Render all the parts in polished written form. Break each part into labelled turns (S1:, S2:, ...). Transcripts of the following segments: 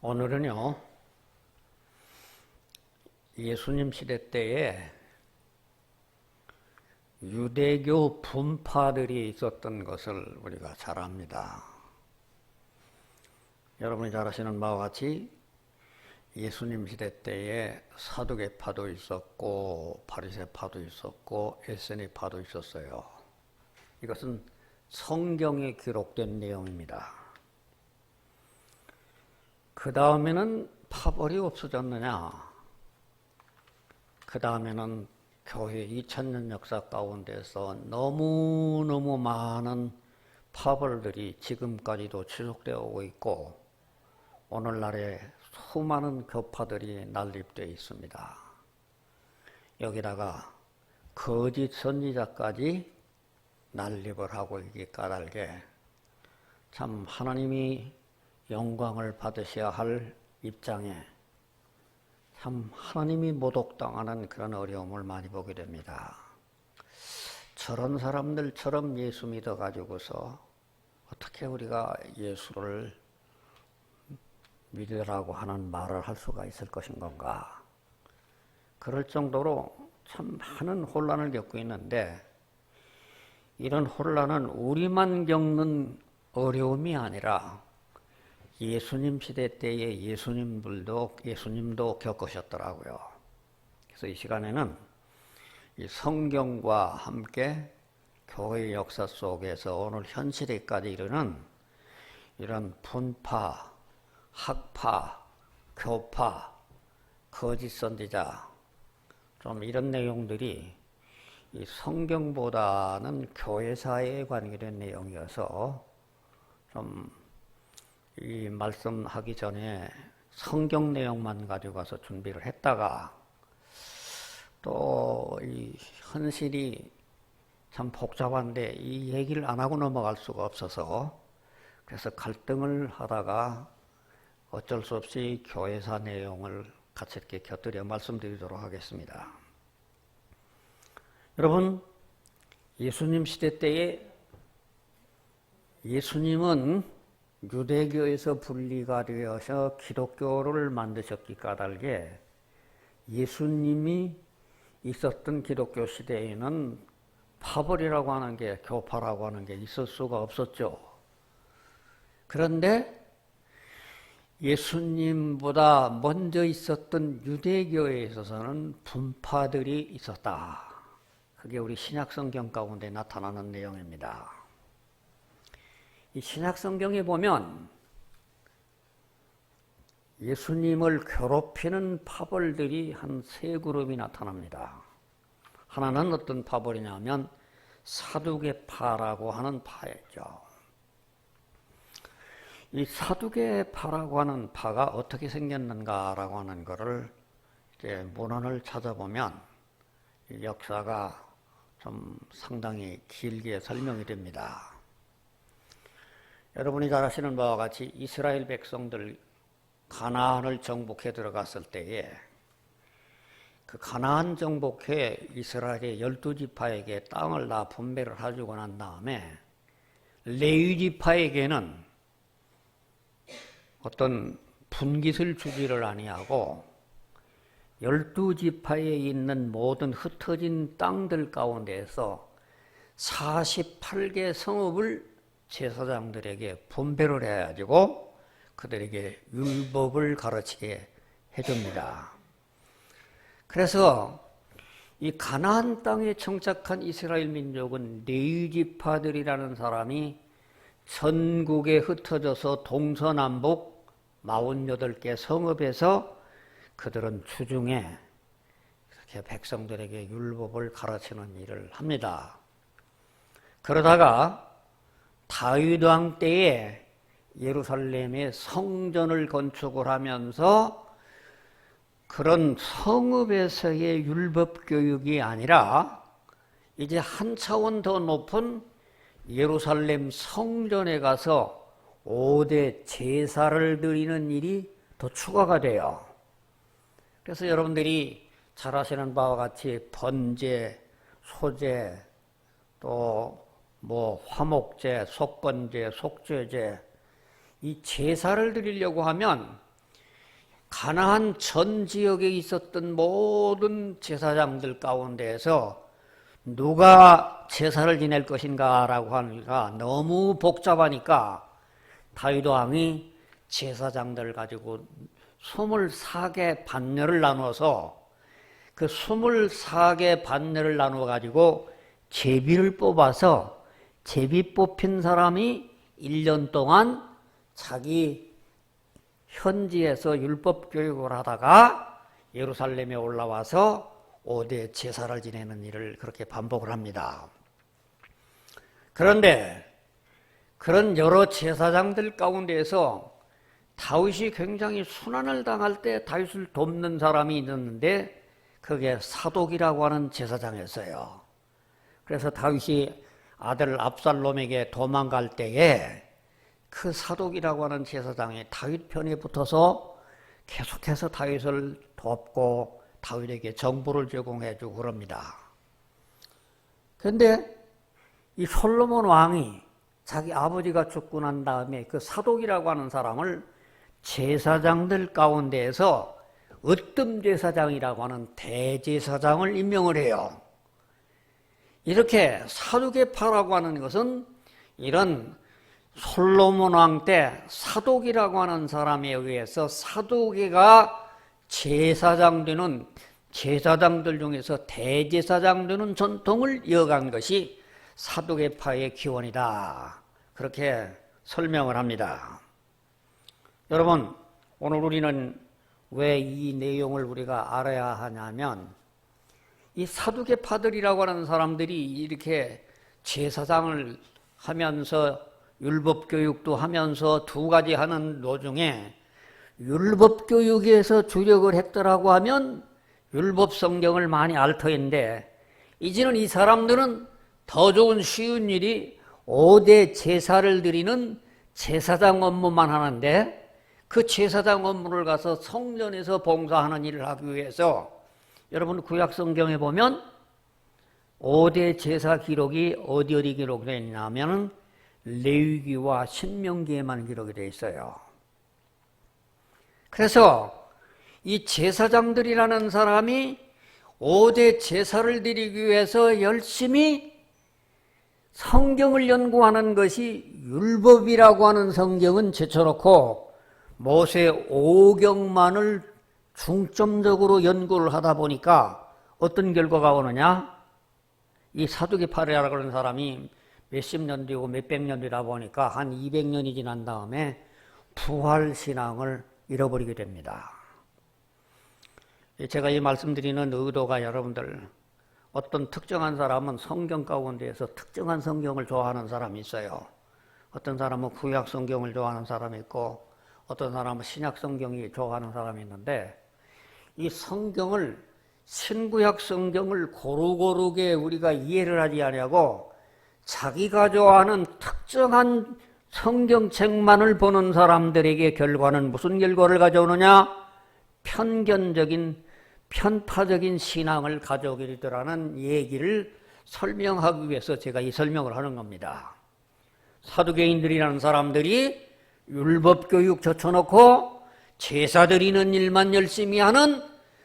S1: 오늘은요, 예수님 시대 때에 유대교 분파들이 있었던 것을 우리가 잘 압니다. 여러분이 잘 아시는 바와 같이 예수님 시대 때에 사두개파도 있었고 바리새파도 있었고 에세니파도 있었어요. 이것은 성경에 기록된 내용입니다. 그 다음에는 파벌이 없어졌느냐? 그 다음에는 교회 2000년 역사 가운데서 너무너무 많은 파벌들이 지금까지도 지속되어 오고 있고 오늘날에 수많은 교파들이 난립되어 있습니다. 여기다가 거짓 선지자까지 난립을 하고 있기 까닭에 참 하나님이 영광을 받으셔야 할 입장에 참 하나님이 모독당하는 그런 어려움을 많이 보게 됩니다. 저런 사람들처럼 예수 믿어가지고서 어떻게 우리가 예수를 믿으라고 하는 말을 할 수가 있을 것인 건가? 그럴 정도로 참 많은 혼란을 겪고 있는데 이런 혼란은 우리만 겪는 어려움이 아니라 예수님 시대 때에 예수님도 겪으셨더라고요. 그래서 이 시간에는 이 성경과 함께 교회 역사 속에서 오늘 현실에까지 이르는 이런 분파, 학파, 교파, 거짓 선지자 좀 이런 내용들이 이 성경보다는 교회사에 관계된 내용이어서 좀 이 말씀하기 전에 성경 내용만 가지고 와서 준비를 했다가 또 이 현실이 참 복잡한데 이 얘기를 안 하고 넘어갈 수가 없어서 그래서 갈등을 하다가 어쩔 수 없이 교회사 내용을 같이 이렇게 곁들여 말씀드리도록 하겠습니다. 여러분, 예수님 시대 때에 예수님은 유대교에서 분리가 되어서 기독교를 만드셨기 까닭에 예수님이 있었던 기독교 시대에는 파벌이라고 하는 게, 교파라고 하는 게 있을 수가 없었죠. 그런데 예수님보다 먼저 있었던 유대교에 있어서는 분파들이 있었다. 그게 우리 신약성경 가운데 나타나는 내용입니다. 이 신약성경에 보면 예수님을 괴롭히는 파벌들이 한 세 그룹이 나타납니다. 하나는 어떤 파벌이냐면 사두개파라고 하는 파였죠. 이 사두개파라고 하는 파가 어떻게 생겼는가라고 하는 것을 이제 문헌을 찾아보면 역사가 좀 상당히 길게 설명이 됩니다. 여러분이 잘 아시는 바와 같이 이스라엘 백성들 가나안을 정복해 들어갔을 때에 그 가나안 정복해 이스라엘의 12지파에게 땅을 다 분배를 해주고 난 다음에 레위지파에게는 어떤 분깃을 주지를 아니하고 12지파에 있는 모든 흩어진 땅들 가운데에서 48개 성읍을 제사장들에게 분배를 해가지고 그들에게 율법을 가르치게 해줍니다. 그래서 이 가나안 땅에 정착한 이스라엘 민족은 레위지파들이라는 사람이 전국에 흩어져서 동서남북 48개 성읍에서 그들은 주중에 이렇게 백성들에게 율법을 가르치는 일을 합니다. 그러다가 다윗 왕 때에 예루살렘에 성전을 건축을 하면서 그런 성읍에서의 율법 교육이 아니라 이제 한 차원 더 높은 예루살렘 성전에 가서 5대 제사를 드리는 일이 더 추가가 돼요. 그래서 여러분들이 잘 아시는 바와 같이 번제, 소제, 또 뭐 화목제, 속건제, 속죄제, 이 제사를 드리려고 하면 가나안 전 지역에 있었던 모든 제사장들 가운데에서 누가 제사를 지낼 것인가라고 하니까 너무 복잡하니까 다윗 왕이 제사장들을 가지고 24개 반열을 나눠서 그 24개 반열을 나누어 가지고 제비를 뽑아서 제비 뽑힌 사람이 1년 동안 자기 현지에서 율법 교육을 하다가 예루살렘에 올라와서 5대 제사를 지내는 일을 그렇게 반복을 합니다. 그런데 그런 여러 제사장들 가운데에서 다윗이 굉장히 순환을 당할 때 다윗을 돕는 사람이 있었는데 그게 사독이라고 하는 제사장이었어요. 그래서 다윗이 아들 압살롬에게 도망갈 때에 그 사독이라고 하는 제사장이 다윗 편에 붙어서 계속해서 다윗을 돕고 다윗에게 정보를 제공해주고 그럽니다. 그런데 이 솔로몬 왕이 자기 아버지가 죽고 난 다음에 그 사독이라고 하는 사람을 제사장들 가운데에서 으뜸 제사장이라고 하는 대제사장을 임명을 해요. 이렇게 사두개파라고 하는 것은 이런 솔로몬 왕 때 사독이라고 하는 사람에 의해서 사두개가 제사장 되는 제사장들 중에서 대제사장 되는 전통을 이어간 것이 사두개파의 기원이다. 그렇게 설명을 합니다. 여러분, 오늘 우리는 왜 이 내용을 우리가 알아야 하냐면 이 사두개파들이라고 하는 사람들이 이렇게 제사장을 하면서 율법교육도 하면서 두 가지 하는 도중에 율법교육에서 주력을 했더라고 하면 율법성경을 많이 알 터인데 이제는 이 사람들은 더 좋은 쉬운 일이 5대 제사를 드리는 제사장 업무만 하는데 그 제사장 업무를 가서 성전에서 봉사하는 일을 하기 위해서 여러분 구약성경에 보면 5대 제사 기록이 어디 기록되어 있냐면 레위기와 신명기에만 기록이 되어 있어요. 그래서 이 제사장들이라는 사람이 5대 제사를 드리기 위해서 열심히 성경을 연구하는 것이 율법이라고 하는 성경은 제쳐놓고 모세 5경만을 중점적으로 연구를 하다 보니까 어떤 결과가 오느냐? 이 사두개파라고 하는 사람이 몇십 년 뒤고 몇백 년 뒤다 보니까 한 200년이 지난 다음에 부활신앙을 잃어버리게 됩니다. 제가 이 말씀드리는 의도가 여러분들 어떤 특정한 사람은 성경 가운데에서 특정한 성경을 좋아하는 사람이 있어요. 어떤 사람은 구약 성경을 좋아하는 사람이 있고 어떤 사람은 신약 성경이 좋아하는 사람이 있는데 이 성경을 신구약 성경을 고루고루게 우리가 이해를 하지 않냐고 자기가 좋아하는 특정한 성경책만을 보는 사람들에게 결과는 무슨 결과를 가져오느냐? 편견적인 편파적인 신앙을 가져오게 되더라는 얘기를 설명하기 위해서 제가 이 설명을 하는 겁니다. 사두개인들이라는 사람들이 율법교육 젖혀놓고 제사 드리는 일만 열심히 하는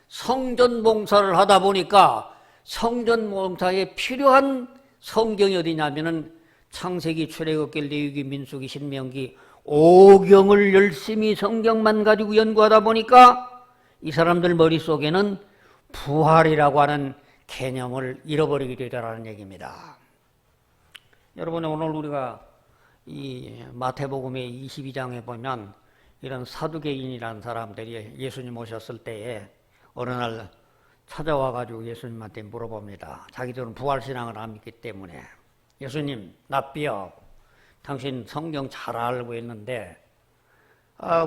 S1: 성전 봉사를 하다 보니까 성전 봉사에 필요한 성경이 어디냐면은 창세기, 출애굽기, 레위기, 민수기, 신명기 5경을 열심히 성경만 가지고 연구하다 보니까 이 사람들 머릿속에는 부활이라고 하는 개념을 잃어버리게 되더라는 얘기입니다. 여러분, 오늘 우리가 이 마태복음의 22장에 보면 이런 사두개인이라는 사람들이 예수님 오셨을 때에 어느 날 찾아와가지고 예수님한테 물어봅니다. 자기들은 부활신앙을 안 믿기 때문에 예수님, 납비여, 당신 성경 잘 알고 있는데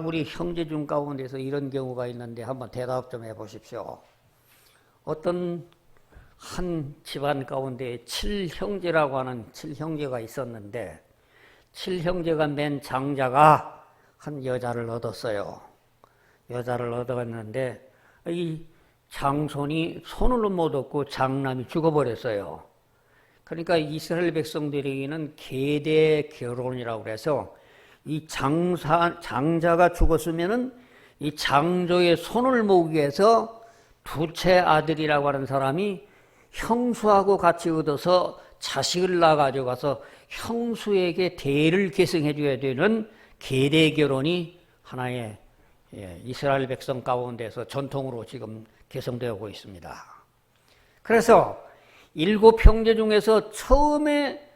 S1: 우리 형제 중 가운데서 이런 경우가 있는데 한번 대답 좀 해보십시오. 어떤 한 집안 가운데 7형제라고 하는 7형제가 있었는데 7형제가 맨 장자가 한 여자를 얻었어요. 여자를 얻었는데 이 장손이 손을 못 얻고 장남이 죽어버렸어요. 그러니까 이스라엘 백성들에게는 계대 결혼이라고 해서 이 장자가 죽었으면은 이 장조의 손을 모으기 위해서 두째 아들이라고 하는 사람이 형수하고 같이 얻어서 자식을 낳아가지고 가서 형수에게 대를 계승해 줘야 되는 계대 결혼이 하나의 이스라엘 백성 가운데서 전통으로 지금 개성되고 있습니다. 그래서 7 형제 중에서 처음에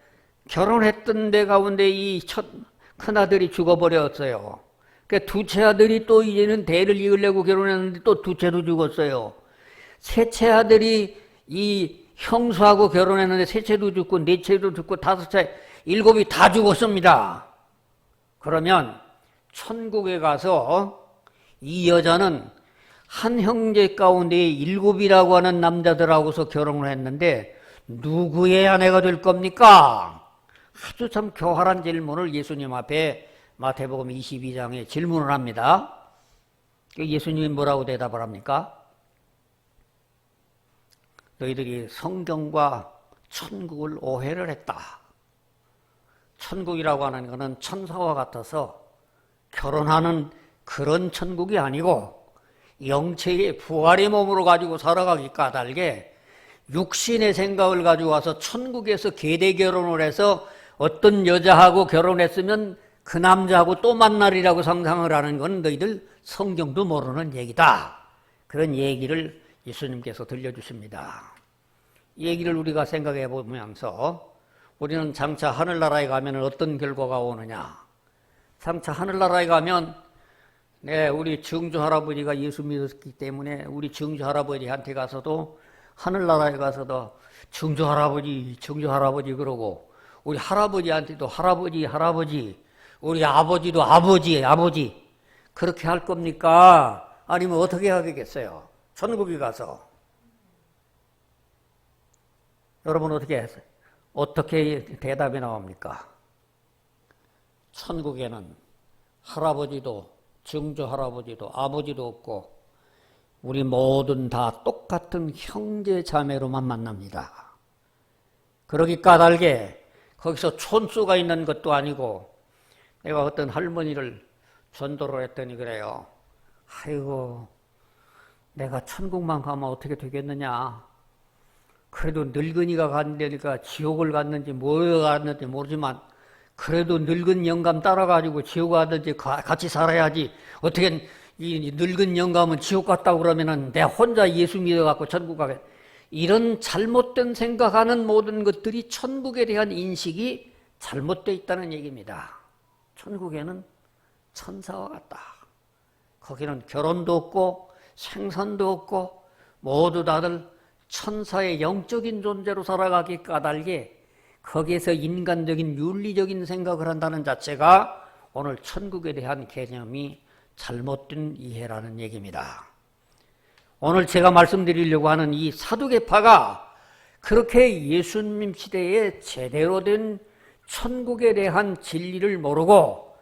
S1: 결혼했던 데 가운데 이 큰아들이 죽어버렸어요. 그러니까 두째 아들이 또 이제는 대를 이으려고 결혼했는데 또 두째도 죽었어요. 셋째 아들이 이 형수하고 결혼했는데 셋째도 죽고 넷째도 죽고 다섯째, 7이 다 죽었습니다. 그러면 천국에 가서 이 여자는 한 형제 가운데 7이라고 하는 남자들하고서 결혼을 했는데 누구의 아내가 될 겁니까? 아주 참 교활한 질문을 예수님 앞에 마태복음 22장에 질문을 합니다. 예수님이 뭐라고 대답을 합니까? 너희들이 성경과 천국을 오해를 했다. 천국이라고 하는 것은 천사와 같아서 결혼하는 그런 천국이 아니고 영체의 부활의 몸으로 가지고 살아가기 까닭에 육신의 생각을 가지고 와서 천국에서 계대 결혼을 해서 어떤 여자하고 결혼했으면 그 남자하고 또 만나리라고 상상을 하는 건 너희들 성경도 모르는 얘기다. 그런 얘기를 예수님께서 들려주십니다. 이 얘기를 우리가 생각해 보면서 우리는 장차 하늘나라에 가면 어떤 결과가 오느냐. 장차 하늘나라에 가면 우리 증조 할아버지가 예수 믿었기 때문에 우리 증조 할아버지한테 가서도 하늘나라에 가서도 증조 할아버지 그러고 우리 할아버지한테도 할아버지 우리 아버지도 아버지 그렇게 할 겁니까? 아니면 어떻게 하겠어요? 천국에 가서 여러분 어떻게 대답이 나옵니까? 천국에는 할아버지도 증조 할아버지도 아버지도 없고 우리 모든 다 똑같은 형제 자매로만 만납니다. 그러기 까닭에 거기서 촌수가 있는 것도 아니고 내가 어떤 할머니를 전도를 했더니 그래요. 아이고 내가 천국만 가면 어떻게 되겠느냐. 그래도 늙은이가 갔으니까 지옥을 갔는지 뭘 갔는지 모르지만 그래도 늙은 영감 따라가지고 지옥 가든지 같이 살아야지. 어떻게 이 늙은 영감은 지옥 갔다고 그러면은 내 혼자 예수 믿어갖고 천국 가게. 이런 잘못된 생각하는 모든 것들이 천국에 대한 인식이 잘못되어 있다는 얘기입니다. 천국에는 천사와 같다. 거기는 결혼도 없고 생산도 없고 모두 다들 천사의 영적인 존재로 살아가기 까닭에 거기에서 인간적인 윤리적인 생각을 한다는 자체가 오늘 천국에 대한 개념이 잘못된 이해라는 얘기입니다. 오늘 제가 말씀드리려고 하는 이 사두개파가 그렇게 예수님 시대에 제대로 된 천국에 대한 진리를 모르고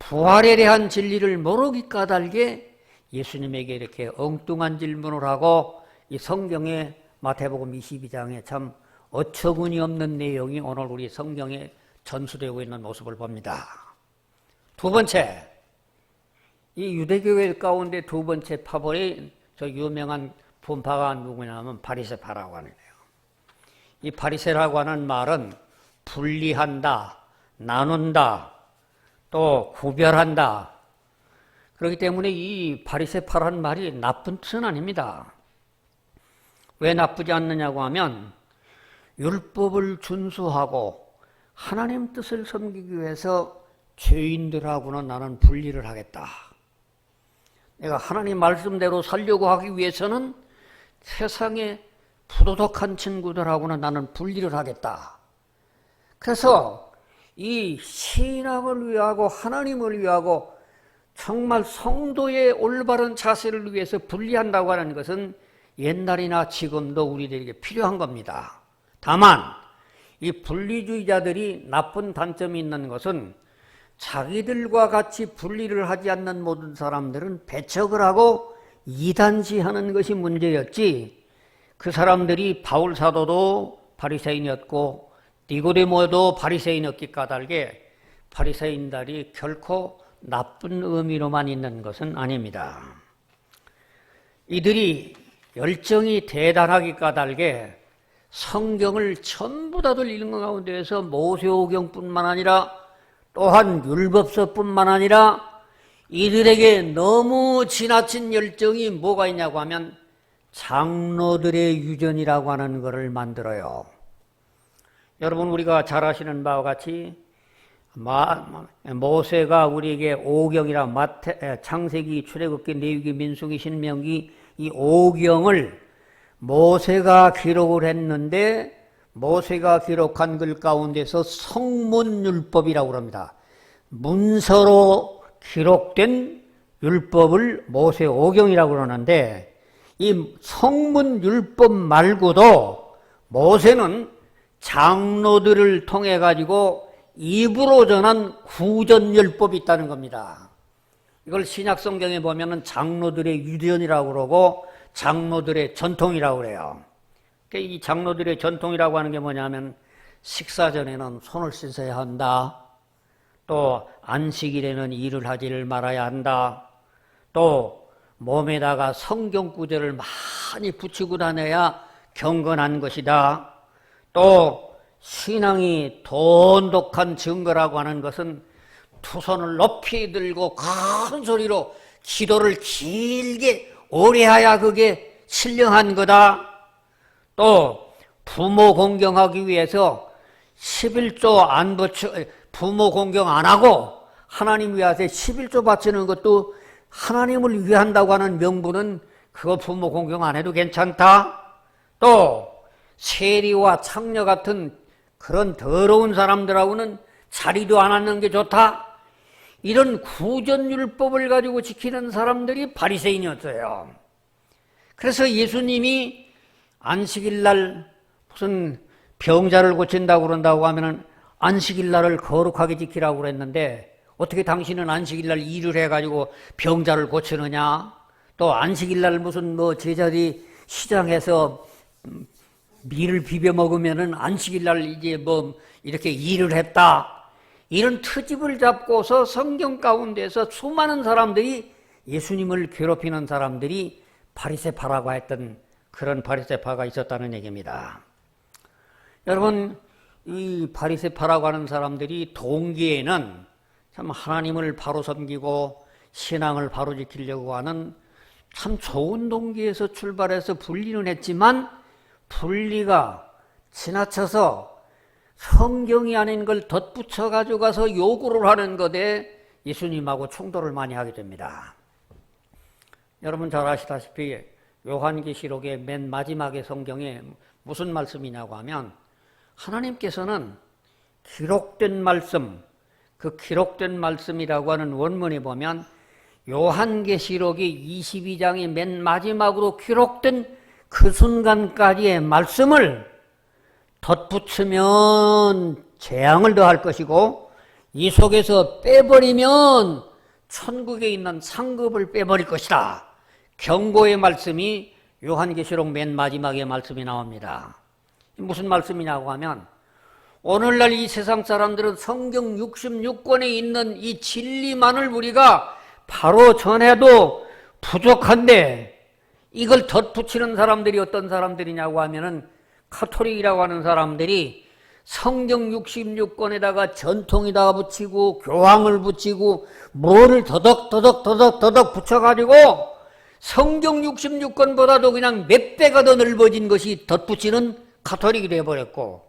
S1: 부활에 대한 진리를 모르기 까닭에 예수님에게 이렇게 엉뚱한 질문을 하고 이 성경의 마태복음 22장에 참 어처구니 없는 내용이 오늘 우리 성경에 전수되고 있는 모습을 봅니다. 두 번째, 이 유대교회 가운데 두 번째 파벌이 저 유명한 분파가 누구냐면 바리새파라고 하는 거예요. 이 바리새라고 하는 말은 분리한다, 나눈다, 또 구별한다. 그렇기 때문에 이 바리새파라는 말이 나쁜 뜻은 아닙니다. 왜 나쁘지 않느냐고 하면 율법을 준수하고 하나님 뜻을 섬기기 위해서 죄인들하고는 나는 분리를 하겠다. 내가 하나님 말씀대로 살려고 하기 위해서는 세상에 부도덕한 친구들하고는 나는 분리를 하겠다. 그래서 이 신앙을 위하고 하나님을 위하고 정말 성도의 올바른 자세를 위해서 분리한다고 하는 것은 옛날이나 지금도 우리들에게 필요한 겁니다. 다만 이 분리주의자들이 나쁜 단점이 있는 것은 자기들과 같이 분리를 하지 않는 모든 사람들은 배척을 하고 이단시하는 것이 문제였지, 그 사람들이 바울 사도도 바리새인이었고 니고데모도 바리새인이었기 까닭에 바리새인들이 결코 나쁜 의미로만 있는 것은 아닙니다. 이들이 열정이 대단하기 까닭에 성경을 전부 다들 읽는 가운데에서 모세오경뿐만 아니라 또한 율법서뿐만 아니라 이들에게 너무 지나친 열정이 뭐가 있냐고 하면 장로들의 유전이라고 하는 것을 만들어요. 여러분, 우리가 잘 아시는 바와 같이 모세가 우리에게 오경이라 창세기, 출애굽기, 레위기, 민수기, 신명기 이 오경을 모세가 기록을 했는데 모세가 기록한 글 가운데서 성문율법이라고 합니다. 문서로 기록된 율법을 모세 오경이라고 그러는데 이 성문율법 말고도 모세는 장로들을 통해 가지고 입으로 전한 구전율법이 있다는 겁니다. 이걸 신약성경에 보면은 장로들의 유전이라고 그러고 장로들의 전통이라고 그래요. 이 장로들의 전통이라고 하는 게 뭐냐면 식사 전에는 손을 씻어야 한다. 또 안식일에는 일을 하지를 말아야 한다. 또 몸에다가 성경 구절을 많이 붙이고 다녀야 경건한 것이다. 또 신앙이 돈독한 증거라고 하는 것은 두 손을 높이 들고 큰 소리로 기도를 길게 오래 해야 그게 신령한 거다. 또 부모 공경하기 위해서 11조 부모 공경 안 하고 하나님 위해서 11조 바치는 것도 하나님을 위한다고 하는 명분은 그거 부모 공경 안 해도 괜찮다. 또 세리와 창녀 같은 그런 더러운 사람들하고는 자리도 안 앉는 게 좋다. 이런 구전율법을 가지고 지키는 사람들이 바리새인이었어요. 그래서 예수님이 안식일 날 무슨 병자를 고친다고 그런다고 하면은 안식일 날을 거룩하게 지키라고 그랬는데 어떻게 당신은 안식일 날 일을 해가지고 병자를 고치느냐? 또 안식일 날 무슨 제자들이 시장에서 밀을 비벼 먹으면은 안식일 날 이제 이렇게 일을 했다. 이런 트집을 잡고서 성경 가운데서 수많은 사람들이 예수님을 괴롭히는 사람들이 바리새파라고 했던 그런 바리새파가 있었다는 얘기입니다. 여러분, 이 바리새파라고 하는 사람들이 동기에는 참 하나님을 바로 섬기고 신앙을 바로 지키려고 하는 참 좋은 동기에서 출발해서 분리는 했지만 분리가 지나쳐서 성경이 아닌 걸 덧붙여 가지고 가서 요구를 하는 것에 예수님하고 충돌을 많이 하게 됩니다. 여러분 잘 아시다시피 요한계시록의 맨 마지막의 성경에 무슨 말씀이냐고 하면 하나님께서는 기록된 말씀, 그 기록된 말씀이라고 하는 원문에 보면 요한계시록이 22장의 맨 마지막으로 기록된 그 순간까지의 말씀을 덧붙이면 재앙을 더할 것이고 이 속에서 빼버리면 천국에 있는 상급을 빼버릴 것이다. 경고의 말씀이 요한계시록 맨 마지막에 말씀이 나옵니다. 무슨 말씀이냐고 하면 오늘날 이 세상 사람들은 성경 66권에 있는 이 진리만을 우리가 바로 전해도 부족한데 이걸 덧붙이는 사람들이 어떤 사람들이냐고 하면은 카톨릭이라고 하는 사람들이 성경 66권에다가 전통에다가 붙이고 교황을 붙이고 뭐를 더덕 붙여가지고 성경 66권보다도 그냥 몇 배가 더 넓어진 것이 덧붙이는 카톨릭이 되어버렸고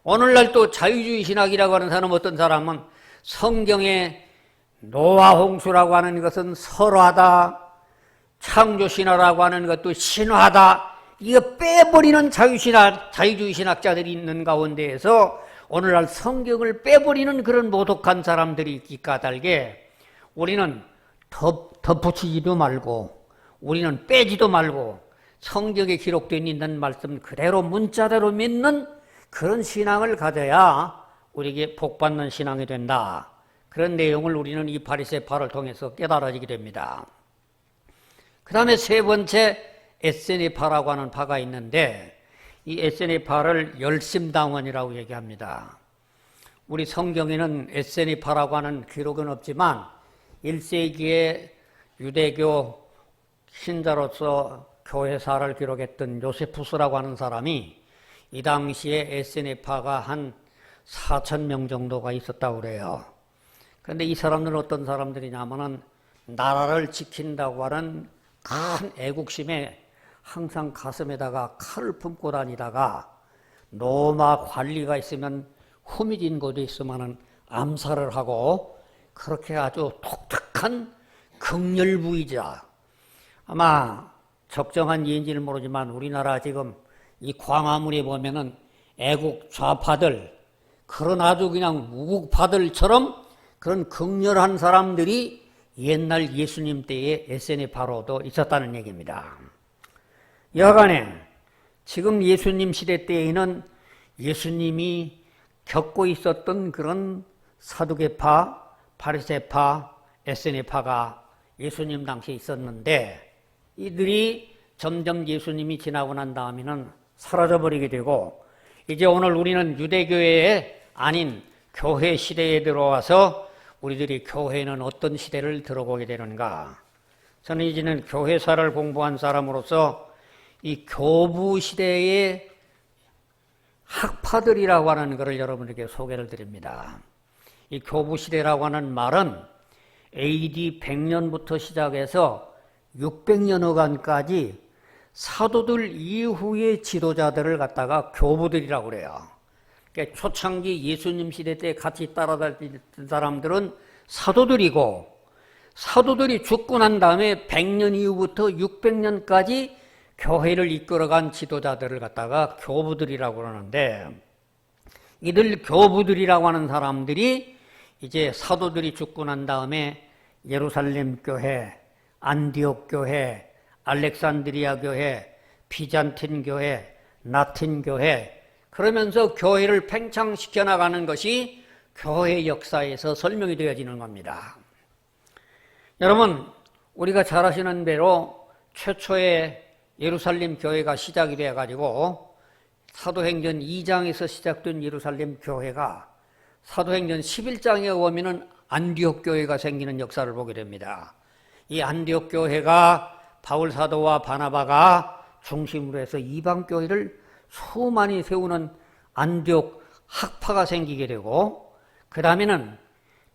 S1: 오늘날 또 자유주의 신학이라고 하는 사람 어떤 사람은 성경에 노아 홍수라고 하는 것은 설화다. 창조신화라고 하는 것도 신화다. 이거 빼버리는 자유주의 신학자들이 있는 가운데에서 오늘날 성경을 빼버리는 그런 모독한 사람들이 있기 까닭에 우리는 덧붙이지도 말고 우리는 빼지도 말고 성경에 기록되어 있는 말씀 그대로 문자대로 믿는 그런 신앙을 가져야 우리에게 복받는 신앙이 된다. 그런 내용을 우리는 이 바리새파를 통해서 깨달아지게 됩니다. 그 다음에 세 번째 에세네파라고 하는 파가 있는데 이 에세네파를 열심당원이라고 얘기합니다. 우리 성경에는 에세네파라고 하는 기록은 없지만 1세기에 유대교 신자로서 교회사를 기록했던 요세푸스라고 하는 사람이 이 당시에 에세네파가 한 4,000명 정도가 있었다고 그래요. 그런데 이 사람들은 어떤 사람들이냐면은 나라를 지킨다고 하는 큰 애국심에 항상 가슴에다가 칼을 품고 다니다가 로마 관리가 있으면 후미진 곳에 있으면은 암살을 하고 그렇게 아주 독특한 극렬부이자 아마 적정한 예인지는 모르지만 우리나라 지금 이 광화문에 보면은 애국 좌파들 그런 아주 그냥 우국파들처럼 그런 극렬한 사람들이 옛날 예수님 때의 에세네파로도 있었다는 얘기입니다. 여간에 지금 예수님 시대 때에는 예수님이 겪고 있었던 그런 사두개파, 바리새파, 에세네파가 예수님 당시에 있었는데 이들이 점점 예수님이 지나고 난 다음에는 사라져버리게 되고 이제 오늘 우리는 유대교회 아닌 교회 시대에 들어와서 우리들이 교회는 어떤 시대를 들어보게 되는가. 저는 이제는 교회사를 공부한 사람으로서 이 교부 시대의 학파들이라고 하는 것을 여러분에게 소개를 드립니다. 이 교부 시대라고 하는 말은 AD 100년부터 시작해서 600년여간까지 사도들 이후의 지도자들을 갖다가 교부들이라고 그래요. 그러니까 초창기 예수님 시대 때 같이 따라다니던 사람들은 사도들이고 사도들이 죽고 난 다음에 100년 이후부터 600년까지 교회를 이끌어간 지도자들을 갖다가 교부들이라고 그러는데 이들 교부들이라고 하는 사람들이 이제 사도들이 죽고 난 다음에 예루살렘 교회, 안디옥 교회, 알렉산드리아 교회, 비잔틴 교회, 라틴 교회 그러면서 교회를 팽창시켜 나가는 것이 교회 역사에서 설명이 되어지는 겁니다. 여러분 우리가 잘 아시는 대로 최초의 예루살렘 교회가 시작이 되어가지고 사도행전 2장에서 시작된 예루살렘 교회가 사도행전 11장에 오면은 안디옥 교회가 생기는 역사를 보게 됩니다. 이 안디옥 교회가 바울 사도와 바나바가 중심으로 해서 이방 교회를 수많이 세우는 안디옥 학파가 생기게 되고 그 다음에는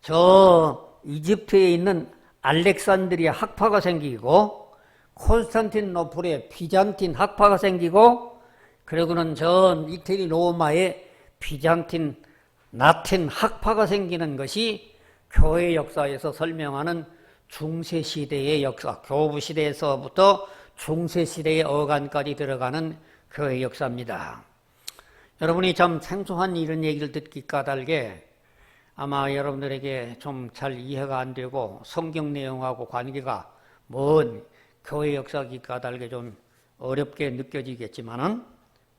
S1: 저 이집트에 있는 알렉산드리아 학파가 생기고 콘스탄티노플의 비잔틴 학파가 생기고 그리고는 전 이태리 로마의 비잔틴 라틴 학파가 생기는 것이 교회 역사에서 설명하는 중세시대의 역사, 교부시대에서부터 중세시대의 어간까지 들어가는 교회 역사입니다. 여러분이 참 생소한 이런 얘기를 듣기 까닭에 아마 여러분들에게 좀 잘 이해가 안 되고 성경 내용하고 관계가 먼 교회 역사기 까닭에 좀 어렵게 느껴지겠지만은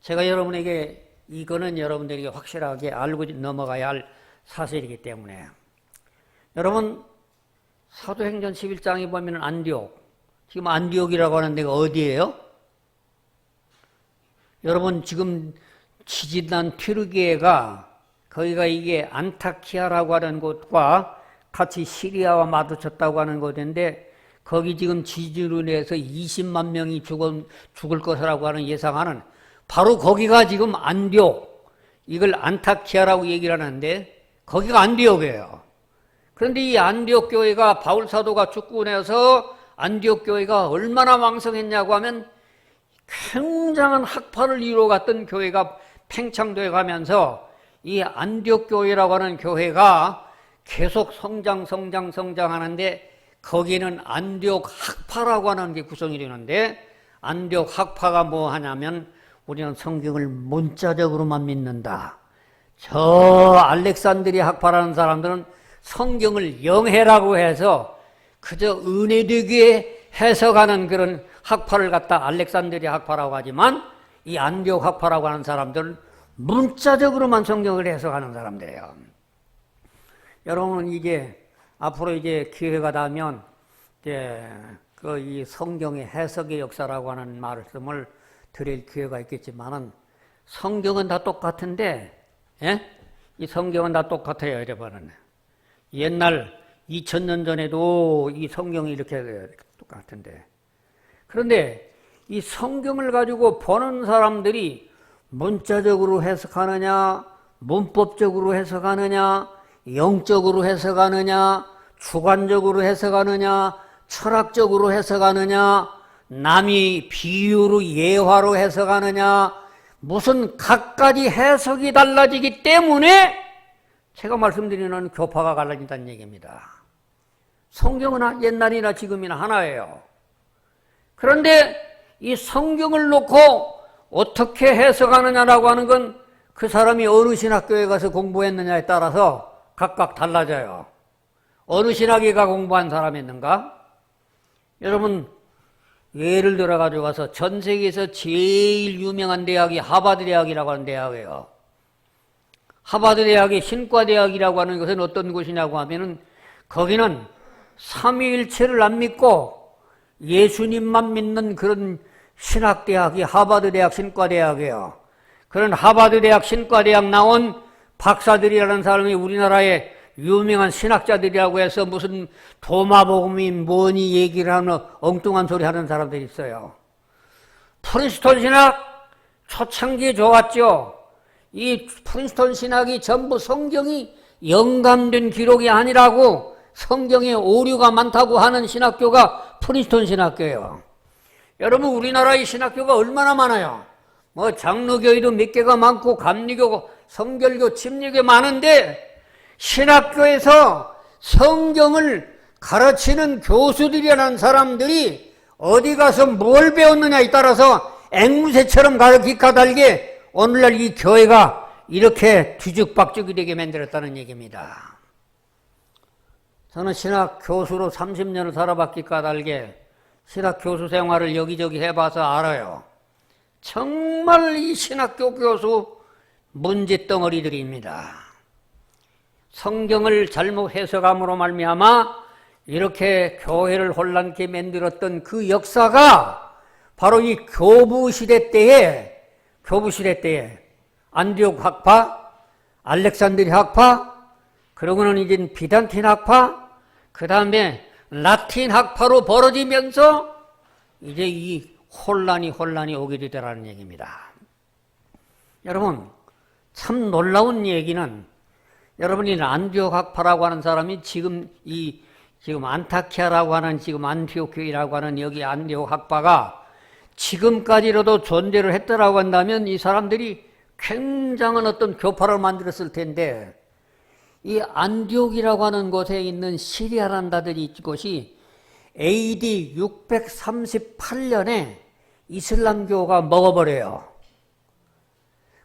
S1: 제가 여러분에게 이거는 여러분들에게 확실하게 알고 넘어가야 할 사실이기 때문에 여러분 사도행전 11장에 보면 안디옥 지금 안디옥이라고 하는 데가 어디예요? 여러분 지금 지진난 튀르기에가 거기가 이게 안타키아라고 하는 곳과 같이 시리아와 마주쳤다고 하는 곳인데 거기 지금 지진으로 인해서 20만 명이 죽을 것이라고 하는 예상하는 바로 거기가 지금 안디옥 이걸 안타키아라고 얘기를 하는데 거기가 안디옥이에요. 그런데 이 안디옥 교회가 바울 사도가 죽고 나서 안디옥 교회가 얼마나 왕성했냐고 하면 굉장한 학파를 이루어갔던 교회가 팽창되어 가면서 이 안디옥 교회라고 하는 교회가 계속 성장하는데 거기에는 안디옥 학파라고 하는 게 구성이 되는데 안디옥 학파가 뭐 하냐면 우리는 성경을 문자적으로만 믿는다. 저 알렉산드리아 학파라는 사람들은 성경을 영해라고 해서 그저 은혜되게 해석하는 그런 학파를 갖다 알렉산드리아 학파라고 하지만 이 안디옥 학파라고 하는 사람들은 문자적으로만 성경을 해석하는 사람들이에요. 여러분은 이제 앞으로 이제 기회가 되면 이제 이 성경의 해석의 역사라고 하는 말씀을 드릴 기회가 있겠지만은 성경은 다 똑같은데, 예? 이 성경은 다 똑같아요, 여러분은. 옛날 2000년 전에도 이 성경이 이렇게 똑같은데. 그런데 이 성경을 가지고 보는 사람들이 문자적으로 해석하느냐, 문법적으로 해석하느냐, 영적으로 해석하느냐, 주관적으로 해석하느냐, 철학적으로 해석하느냐, 남이 비유로 예화로 해석하느냐, 무슨 각가지 해석이 달라지기 때문에 제가 말씀드리는 교파가 갈라진다는 얘기입니다. 성경은 옛날이나 지금이나 하나예요. 그런데 이 성경을 놓고 어떻게 해석하느냐라고 하는 건 그 사람이 어느 신학교에 가서 공부했느냐에 따라서 각각 달라져요. 어느 신학교가 공부한 사람이 있는가? 여러분, 예를 들어 가지고 가서 전 세계에서 제일 유명한 대학이 하버드 대학이라고 하는 대학이에요. 하버드 대학의 신과대학이라고 하는 것은 어떤 곳이냐고 하면은 거기는 삼위일체를 안 믿고 예수님만 믿는 그런 신학대학이 하버드 대학 신과대학이에요. 그런 하버드 대학 신과대학 나온 박사들이라는 사람이 우리나라의 유명한 신학자들이라고 해서 무슨 도마복음이 뭐니 얘기를 하는 엉뚱한 소리 하는 사람들이 있어요. 프린스턴 신학 초창기에 좋았죠. 이 프린스턴 신학이 전부 성경이 영감된 기록이 아니라고 성경에 오류가 많다고 하는 신학교가 프린스턴 신학교예요. 여러분, 우리나라의 신학교가 얼마나 많아요. 뭐 장로교회도 몇 개가 많고 감리교, 성결교, 침례교 많은데 신학교에서 성경을 가르치는 교수들이라는 사람들이 어디 가서 뭘 배웠느냐에 따라서 앵무새처럼 가르치까 달게 오늘날 이 교회가 이렇게 뒤죽박죽이 되게 만들었다는 얘기입니다. 저는 신학 교수로 30년을 살아봤기 까닭에 신학 교수 생활을 여기저기 해봐서 알아요. 정말 이 신학교 교수 문제덩어리들입니다. 성경을 잘못 해석함으로 말미암아 이렇게 교회를 혼란케 만들었던 그 역사가 바로 이 교부시대 때에 안디옥 학파, 알렉산드리 학파, 그러고는 이제 비단틴 학파, 그 다음에 라틴 학파로 벌어지면서 이제 이 혼란이 오게 되더라는 얘기입니다. 여러분, 참 놀라운 얘기는 여러분이 안디옥 학파라고 하는 사람이 지금 안타키아라고 하는 지금 안티옥 교회라고 하는 여기 안디옥 학파가 지금까지라도 존재를 했더라고 한다면 이 사람들이 굉장한 어떤 교파를 만들었을 텐데 이 안디옥이라고 하는 곳에 있는 시리아라는 곳이 AD 638년에 이슬람교가 먹어버려요.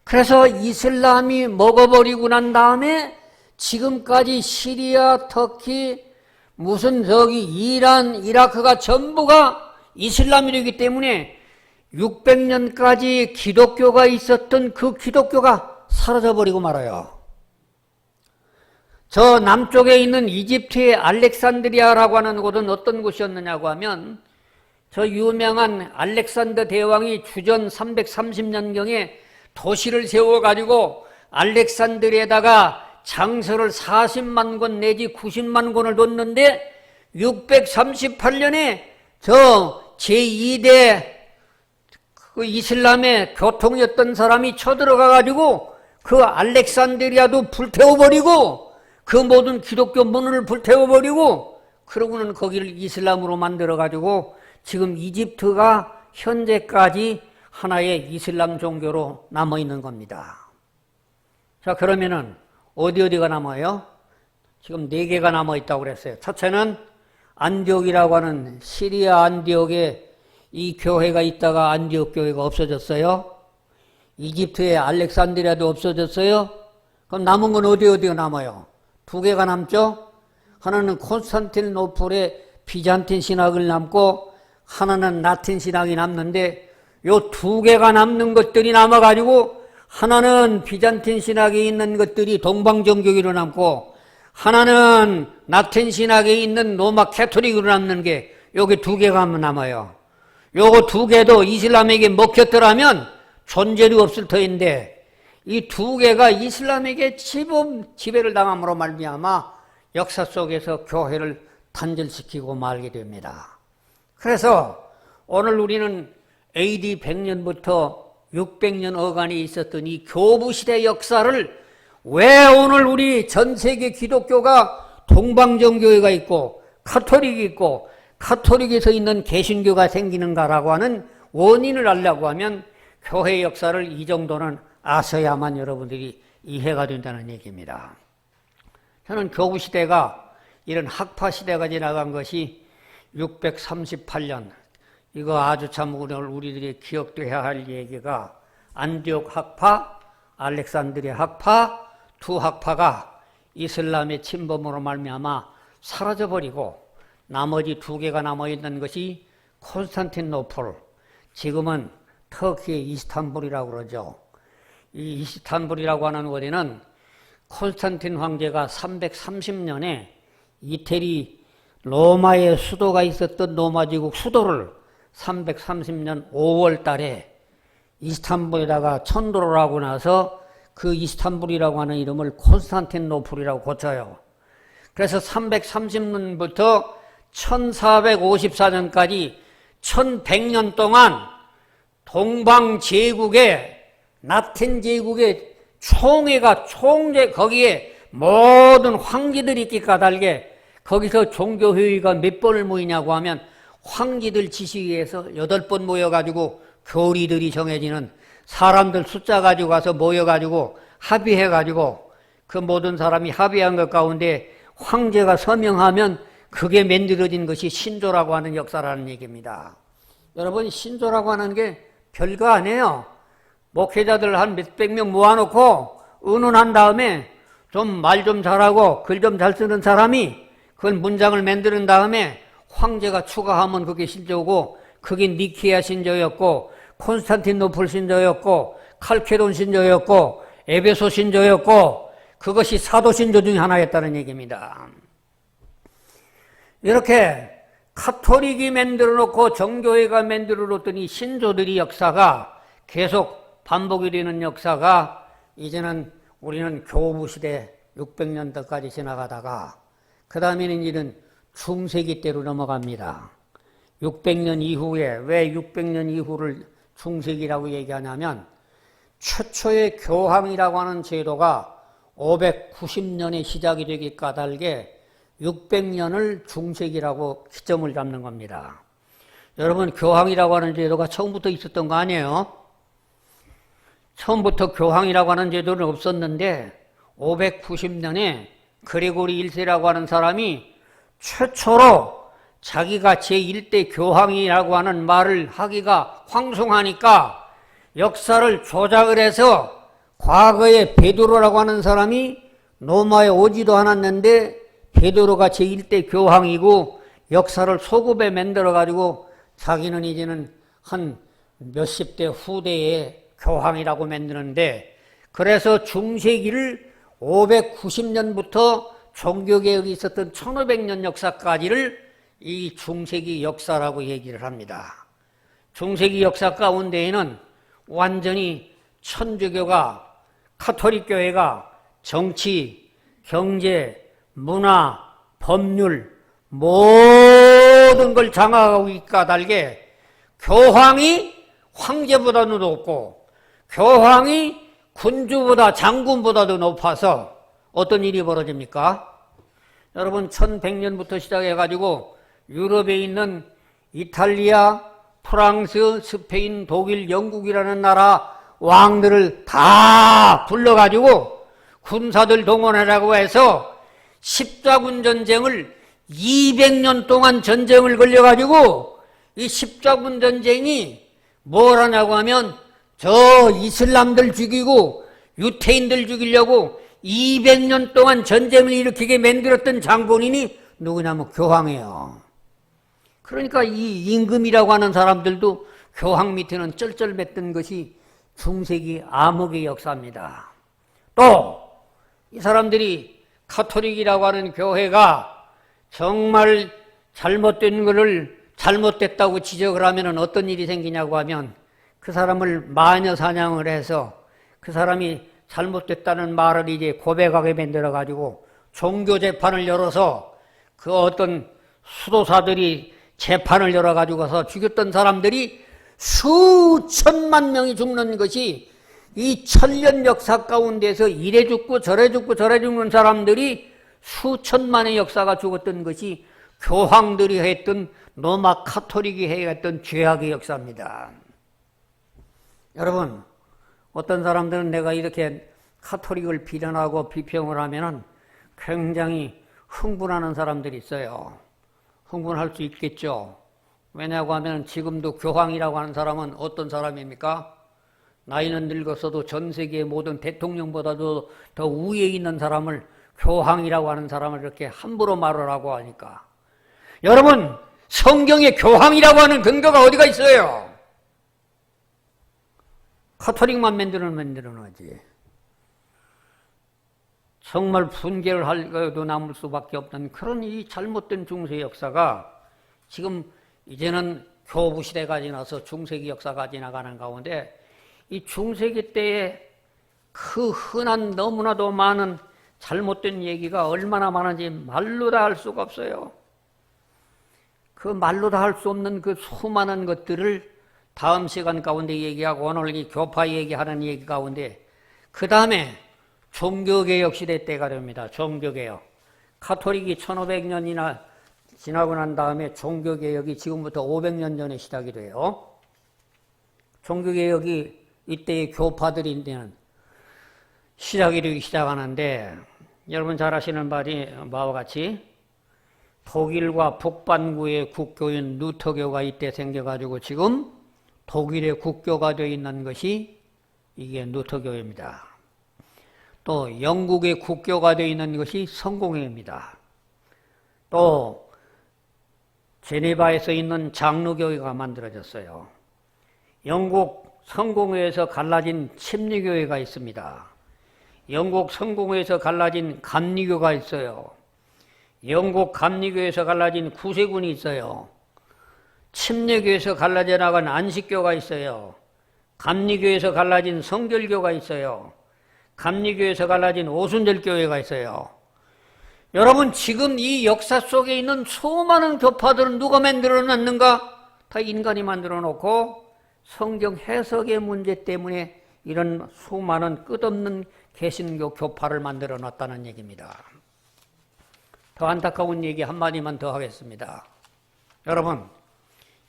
S1: 그래서 이슬람이 먹어버리고 난 다음에 지금까지 시리아, 터키, 무슨 이란, 이라크가 전부가 이슬람이 되기 때문에 600년까지 기독교가 있었던 그 기독교가 사라져버리고 말아요. 저 남쪽에 있는 이집트의 알렉산드리아라고 하는 곳은 어떤 곳이었느냐고 하면 저 유명한 알렉산더 대왕이 주전 330년경에 도시를 세워가지고 알렉산드리아에다가 장서를 40만 권 내지 90만 권을 뒀는데 638년에 저 제2대 그 이슬람의 교통이었던 사람이 쳐들어가가지고 그 알렉산드리아도 불태워버리고 그 모든 기독교 문을 불태워버리고 그러고는 거기를 이슬람으로 만들어가지고 지금 이집트가 현재까지 하나의 이슬람 종교로 남아있는 겁니다. 자, 그러면은 어디가 남아요? 지금 4개가 남아있다고 그랬어요. 첫째는 안디옥이라고 하는 시리아 안디옥에 이 교회가 있다가 안디옥 교회가 없어졌어요. 이집트의 알렉산드리아도 없어졌어요. 그럼 남은 건 어디가 남아요? 2개가 남죠? 하나는 콘스탄티노플의 비잔틴 신학을 남고 하나는 라틴 신학이 남는데 요 2개가 남는 것들이 남아가지고 하나는 비잔틴 신학에 있는 것들이 동방정교기로 남고 하나는 라틴 신학에 있는 로마 캐토릭으로 남는 게 여기 두 개가 남아요. 요거 두 개도 이슬람에게 먹혔더라면 존재도 없을 터인데 이 두 개가 이슬람에게 지배를 당함으로 말미암아 역사 속에서 교회를 단절시키고 말게 됩니다. 그래서 오늘 우리는 AD 100년부터 600년 어간이 있었던 이 교부시대 역사를 왜 오늘 우리 전 세계 기독교가 동방정교회가 있고 카톨릭이 있고 카톨릭에서 있는 개신교가 생기는가라고 하는 원인을 알려고 하면 교회 역사를 이 정도는 아셔야만 여러분들이 이해가 된다는 얘기입니다. 저는 교부시대가 이런 학파시대가 지나간 것이 638년, 이거 아주 참 오늘 우리들이 기억돼야 할 얘기가 안디옥 학파, 알렉산드리아 학파, 두 학파가 이슬람의 침범으로 말미암아 사라져버리고 나머지 두 개가 남아있는 것이 콘스탄티노플, 지금은 터키의 이스탄불이라고 그러죠. 이 이스탄불이라고 하는 거리는 콘스탄틴 황제가 330년에 이태리 로마의 수도가 있었던 로마 제국 수도를 330년 5월 달에 이스탄불에다가 천도를 하고 나서 그 이스탄불이라고 하는 이름을 콘스탄티노플이라고 고쳐요. 그래서 330년부터 1454년까지 1100년 동안 동방 제국의 라틴 제국의 거기에 모든 황제들이 있기 까닭에 거기서 종교회의가 몇 번을 모이냐고 하면 황제들 지시에서 8번 모여가지고 교리들이 정해지는 사람들 숫자 가지고 가서 모여가지고 합의해가지고 그 모든 사람이 합의한 것 가운데 황제가 서명하면 그게 만들어진 것이 신조라고 하는 역사라는 얘기입니다. 여러분, 신조라고 하는 게 별거 아니에요. 목회자들 한 몇백 명 모아놓고 의논한 다음에 좀 말 좀 잘하고 글 좀 잘 쓰는 사람이 그걸 문장을 만드는 다음에 황제가 추가하면 그게 신조고, 그게 니케아 신조였고 콘스탄티노플 신조였고 칼케돈 신조였고 에베소 신조였고 그것이 사도 신조 중에 하나였다는 얘기입니다. 이렇게 카톨릭이 만들어 놓고 정교회가 만들어 놓던 이 신조들이 역사가 계속 반복이 되는 역사가 이제는 우리는 교부시대 600년대까지 지나가다가 그 다음에는 이제는 중세기 때로 넘어갑니다. 600년 이후에, 왜 600년 이후를 중세기라고 얘기하냐면 최초의 교황이라고 하는 제도가 590년에 시작이 되기 까닭에 600년을 중세기라고 기점을 잡는 겁니다. 여러분, 교황이라고 하는 제도가 처음부터 있었던 거 아니에요? 처음부터 교황이라고 하는 제도는 없었는데 590년에 그레고리 1세라고 하는 사람이 최초로 자기가 제1대 교황이라고 하는 말을 하기가 황송하니까 역사를 조작을 해서 과거에 베드로라고 하는 사람이 로마에 오지도 않았는데 베드로가 제1대 교황이고 역사를 소급에 만들어가지고 자기는 이제는 한 몇십 대 후대에 교황이라고 만드는데, 그래서 중세기를 590년부터 종교개혁이 있었던 1500년 역사까지를 이 중세기 역사라고 얘기를 합니다. 중세기 역사 가운데에는 완전히 천주교가, 카톨릭 교회가 정치, 경제, 문화, 법률 모든 걸 장악하고 있기 까닭에 교황이 황제보다도 높고 교황이 군주보다 장군보다도 높아서 어떤 일이 벌어집니까? 여러분, 1100년부터 시작해가지고 유럽에 있는 이탈리아, 프랑스, 스페인, 독일, 영국이라는 나라 왕들을 다 불러가지고 군사들 동원하라고 해서 십자군 전쟁을 200년 동안 전쟁을 걸려가지고 이 십자군 전쟁이 뭘 하냐고 하면 저 이슬람들 죽이고 유태인들 죽이려고 200년 동안 전쟁을 일으키게 만들었던 장본인이 누구냐면 교황이에요. 그러니까 이 임금이라고 하는 사람들도 교황 밑에는 쩔쩔맸던 것이 중세기 암흑의 역사입니다. 또 이 사람들이 카톨릭이라고 하는 교회가 정말 잘못된 것을 잘못됐다고 지적을 하면 어떤 일이 생기냐고 하면 그 사람을 마녀 사냥을 해서 그 사람이 잘못됐다는 말을 이제 고백하게 만들어 가지고 종교 재판을 열어서 그 어떤 수도사들이 재판을 열어 가지고서 죽였던 사람들이 수천만 명이 죽는 것이 이 천년 역사 가운데서 이래 죽고 저래 죽고 저래 죽는 사람들이 수천만의 역사가 죽었던 것이 교황들이 했던 로마 카톨릭이 해왔던 죄악의 역사입니다. 여러분, 어떤 사람들은 내가 이렇게 카톨릭을 비난하고 비평을 하면은 굉장히 흥분하는 사람들이 있어요. 흥분할 수 있겠죠. 왜냐고 하면 지금도 교황이라고 하는 사람은 어떤 사람입니까? 나이는 늙었어도 전 세계의 모든 대통령보다도 더 우위에 있는 사람을 교황이라고 하는 사람을 이렇게 함부로 말을 하고 하니까. 여러분, 성경에 교황이라고 하는 근거가 어디가 있어요? 카톨릭만 만들어내지. 정말 분개를 할 것도 남을 수밖에 없는 그런 이 잘못된 중세 역사가 지금 이제는 교부 시대가 지나서 중세기 역사가 지나가는 가운데 이 중세기 때에 그 흔한 너무나도 많은 잘못된 얘기가 얼마나 많은지 말로 다 할 수가 없어요. 그 말로 다 할 수 없는 그 수많은 것들을 다음 시간 가운데 얘기하고 오늘 이 교파 얘기하는 얘기 가운데 그 다음에 종교개혁 시대 때가 됩니다. 종교개혁. 카톨릭이 1500년이나 지나고 난 다음에 종교개혁이 지금부터 500년 전에 시작이 돼요. 종교개혁이 이때의 교파들이 시작이 되기 시작하는데 여러분 잘 아시는 바와 같이 독일과 북반구의 국교인 루터교가 이때 생겨가지고 지금 독일의 국교가 되어 있는 것이 이게 루터교입니다. 또 영국의 국교가 되어 있는 것이 성공회입니다. 또 제네바에서 있는 장로교회가 만들어졌어요. 영국 성공회에서 갈라진 침례교회가 있습니다. 영국 성공회에서 갈라진 감리교가 있어요. 영국 감리교에서 갈라진 구세군이 있어요. 침례교에서 갈라져 나간 안식교가 있어요. 감리교에서 갈라진 성결교가 있어요. 감리교에서 갈라진 오순절교회가 있어요. 여러분 지금 이 역사 속에 있는 수많은 교파들은 누가 만들어 놨는가? 다 인간이 만들어 놓고 성경 해석의 문제 때문에 이런 수많은 끝없는 개신교 교파를 만들어 놨다는 얘기입니다. 더 안타까운 얘기 한마디만 더 하겠습니다. 여러분,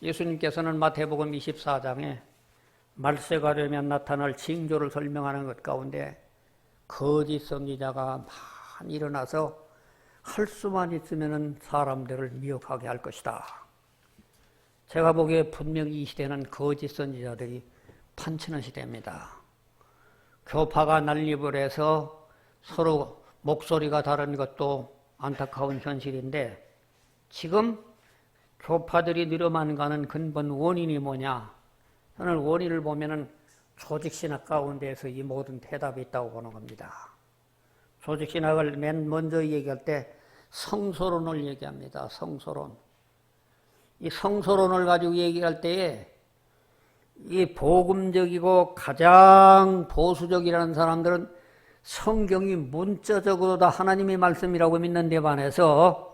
S1: 예수님께서는 마태복음 24장에 말세가 되면 나타날 징조를 설명하는 것 가운데 거짓 선지자가 많이 일어나서 할 수만 있으면 사람들을 미혹하게 할 것이다. 제가 보기에 분명히 이 시대는 거짓 선지자들이 판치는 시대입니다. 교파가 난립을 해서 서로 목소리가 다른 것도 안타까운 현실인데 지금 교파들이 늘어만 가는 근본 원인이 뭐냐? 저는 원인을 보면은 조직신학 가운데에서 이 모든 대답이 있다고 보는 겁니다. 조직신학을 맨 먼저 얘기할 때 성소론을 얘기합니다. 성소론. 이 성소론을 가지고 얘기할 때에 이 복음적이고 가장 보수적이라는 사람들은 성경이 문자적으로 다 하나님의 말씀이라고 믿는 데 반해서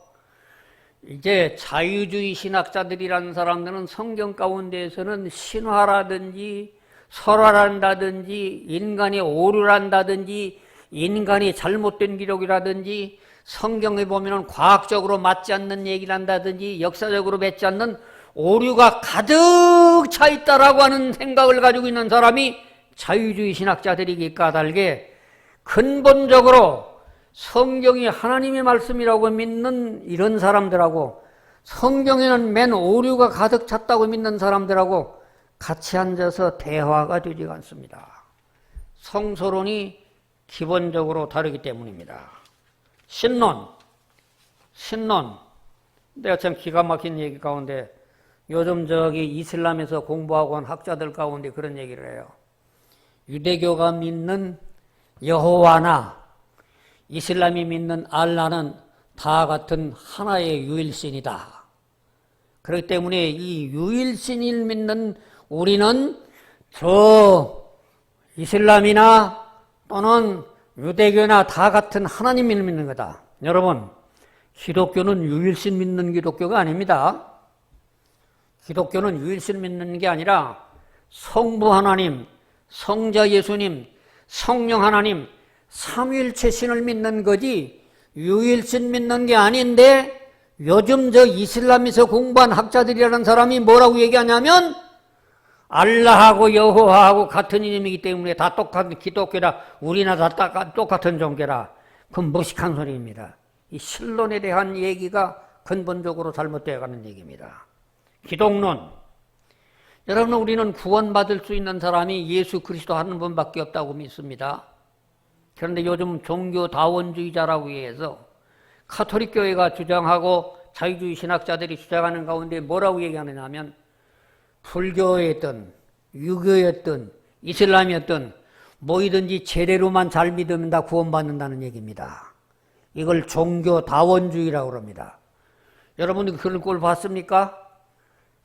S1: 이제 자유주의 신학자들이라는 사람들은 성경 가운데에서는 신화라든지 설화란다든지 인간이 오류란다든지 인간이 잘못된 기록이라든지 성경에 보면 과학적으로 맞지 않는 얘기를 한다든지 역사적으로 맺지 않는 오류가 가득 차 있다라고 하는 생각을 가지고 있는 사람이 자유주의 신학자들이기 까닭에 근본적으로 성경이 하나님의 말씀이라고 믿는 이런 사람들하고 성경에는 맨 오류가 가득 찼다고 믿는 사람들하고 같이 앉아서 대화가 되지 않습니다. 성소론이 기본적으로 다르기 때문입니다. 신론. 내가 참 기가 막힌 얘기 가운데 요즘 저기 이슬람에서 공부하고 한 학자들 가운데 그런 얘기를 해요. 유대교가 믿는 여호와나 이슬람이 믿는 알라는 다 같은 하나의 유일신이다. 그렇기 때문에 이 유일신을 믿는 우리는 저 이슬람이나 또는 유대교나 다 같은 하나님을 믿는 거다. 여러분, 기독교는 유일신 믿는 기독교가 아닙니다. 기독교는 유일신 믿는 게 아니라 성부 하나님, 성자 예수님, 성령 하나님, 삼위일체 신을 믿는 거지 유일신 믿는 게 아닌데, 요즘 저 이슬람에서 공부한 학자들이라는 사람이 뭐라고 얘기하냐면 알라하고 여호와하고 같은 이름이기 때문에 다 똑같은 기독교라, 우리나 다 똑같은 종교라. 그건 무식한 소리입니다. 이 신론에 대한 얘기가 근본적으로 잘못되어 가는 얘기입니다. 기독론. 여러분, 우리는 구원받을 수 있는 사람이 예수 그리스도 한 분밖에 없다고 믿습니다. 그런데 요즘 종교다원주의자라고 해서 가톨릭 교회가 주장하고 자유주의 신학자들이 주장하는 가운데 뭐라고 얘기하느냐 하면 불교였든 유교였든 이슬람이었든 뭐이든지 제대로만 잘 믿으면 다 구원받는다는 얘기입니다. 이걸 종교다원주의라고 합니다. 여러분들 그런 꼴 봤습니까?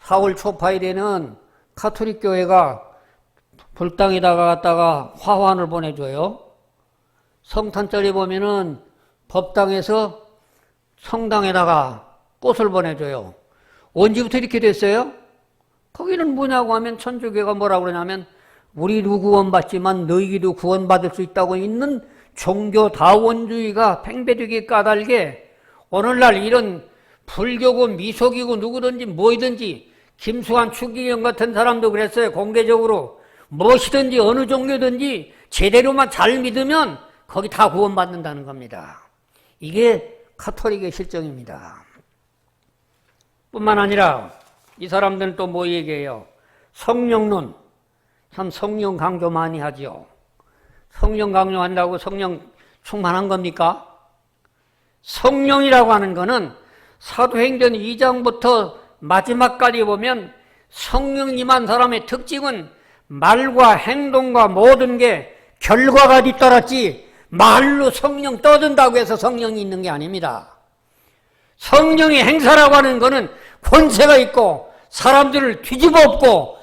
S1: 4월 초파일에는 가톨릭 교회가 불당에다가 갖다가 화환을 보내줘요. 성탄절에 보면은 법당에서 성당에다가 꽃을 보내줘요. 언제부터 이렇게 됐어요? 거기는 뭐냐고 하면 천주교가 뭐라고 그러냐면 우리도 구원받지만 너희도 구원받을 수 있다고 있는 종교다원주의가 팽배되게 까닭에 오늘날 이런 불교고 미속이고 누구든지 뭐이든지 김수환 추기경 같은 사람도 그랬어요. 공개적으로 무엇이든지 어느 종교든지 제대로만 잘 믿으면 거기 다 구원받는다는 겁니다. 이게 가톨릭의 실정입니다. 뿐만 아니라 이 사람들은 또 뭐 얘기해요? 성령론. 참 성령 강조 많이 하죠. 성령 강조한다고 성령 충만한 겁니까? 성령이라고 하는 거는 사도행전 2장부터 마지막까지 보면 성령 임한 사람의 특징은 말과 행동과 모든 게 결과가 뒤따랐지 말로 성령 떠든다고 해서 성령이 있는 게 아닙니다. 성령의 행사라고 하는 거는 권세가 있고 사람들을 뒤집어 엎고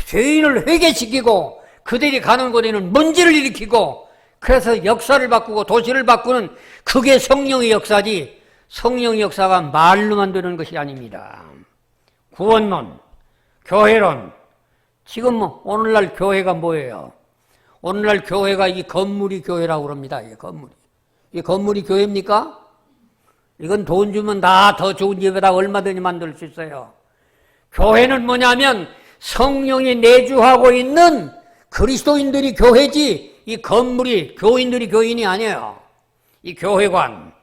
S1: 죄인을 회개시키고 그들이 가는 곳에는 먼지를 일으키고 그래서 역사를 바꾸고 도시를 바꾸는 그게 성령의 역사지 성령의 역사가 말로만 되는 것이 아닙니다. 구원론, 교회론. 지금 오늘날 교회가 뭐예요? 오늘날 교회가 이 건물이 교회라고 그럽니다. 이 건물이 교회입니까? 이건 돈 주면 다 더 좋은 집에다 얼마든지 만들 수 있어요. 교회는 뭐냐면 성령이 내주하고 있는 그리스도인들이 교회지 이 건물이 교인들이 교인이 아니에요. 이 교회관,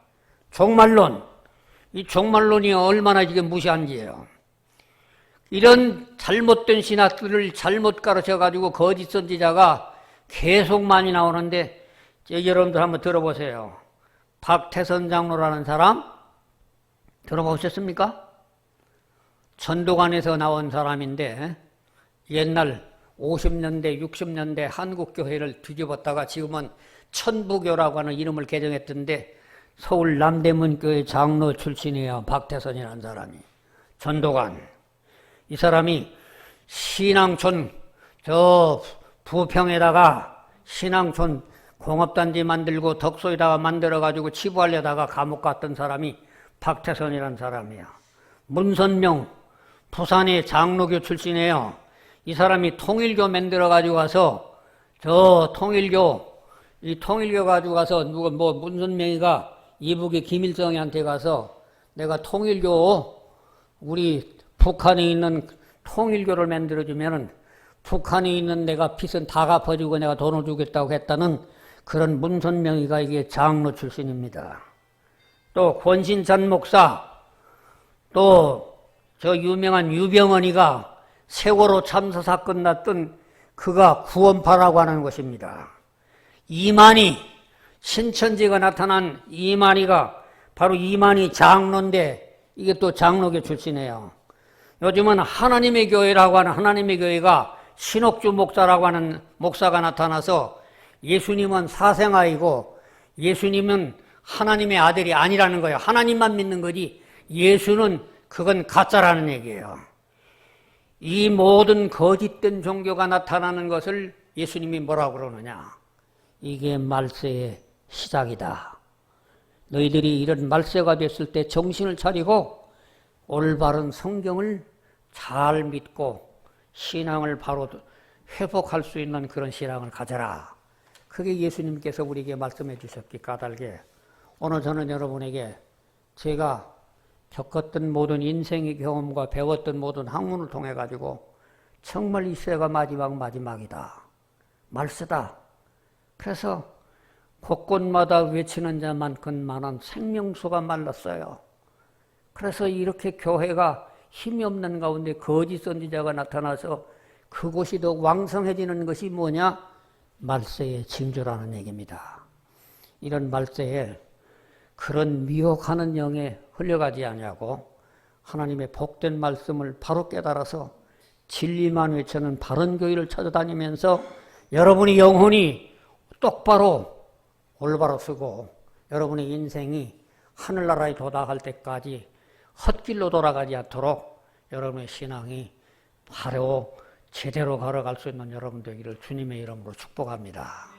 S1: 종말론, 이 종말론이 얼마나 지금 무시한지예요. 이런 잘못된 신학들을 잘못 가르쳐가지고 거짓 선지자가 계속 많이 나오는데 여러분들 한번 들어보세요. 박태선 장로라는 사람 들어보셨습니까? 전도관에서 나온 사람인데 옛날 50년대, 60년대 한국교회를 뒤집었다가 지금은 천부교라고 하는 이름을 개정했던데 서울 남대문교회 장로 출신이에요. 박태선이라는 사람이. 전도관. 이 사람이 신앙촌 저 부평에다가 신앙촌 공업단지 만들고 덕소에다가 만들어가지고 치부하려다가 감옥 갔던 사람이 박태선이라는 사람이야. 문선명 부산의 장로교 출신이에요. 이 사람이 통일교 만들어가지고 가서 저 통일교 가지고 가서 누가 문선명이가 이북의 김일성이한테 가서 내가 통일교 우리 북한에 있는 통일교를 만들어주면은 북한에 있는 내가 빚은 다 갚아주고 내가 돈을 주겠다고 했다는 그런 문선명이가 이게 장로 출신입니다. 또 권신찬 목사, 또 저 유명한 유병헌이가 세월호 참사 사건 났던 그가 구원파라고 하는 것입니다. 이만희, 신천지가 나타난 이만희가 바로 이만희 장로인데 이게 또 장로교 출신이에요. 요즘은 하나님의 교회라고 하는 하나님의 교회가 신옥주 목사라고 하는 목사가 나타나서 예수님은 사생아이고 예수님은 하나님의 아들이 아니라는 거예요. 하나님만 믿는 거지 예수는 그건 가짜라는 얘기예요. 이 모든 거짓된 종교가 나타나는 것을 예수님이 뭐라고 그러느냐? 이게 말세의 시작이다. 너희들이 이런 말세가 됐을 때 정신을 차리고 올바른 성경을 잘 믿고 신앙을 바로 회복할 수 있는 그런 신앙을 가져라. 그게 예수님께서 우리에게 말씀해 주셨기 까닭에 오늘 저는 여러분에게 제가 겪었던 모든 인생의 경험과 배웠던 모든 학문을 통해 가지고 정말 이 세가 마지막이다. 말세다. 그래서 곳곳마다 외치는 자만큼 생명수가 말랐어요. 그래서 이렇게 교회가 힘이 없는 가운데 거짓 선지자가 나타나서 그곳이 더 왕성해지는 것이 뭐냐? 말세의 징조라는 얘기입니다. 이런 말세에 그런 미혹하는 영에 흘려가지 아니하고 하나님의 복된 말씀을 바로 깨달아서 진리만 외치는 바른 교회를 찾아다니면서 여러분의 영혼이 똑바로 올바로 쓰고 여러분의 인생이 하늘나라에 도달할 때까지 헛길로 돌아가지 않도록 여러분의 신앙이 바로 제대로 걸어갈 수 있는 여러분 되기를 주님의 이름으로 축복합니다.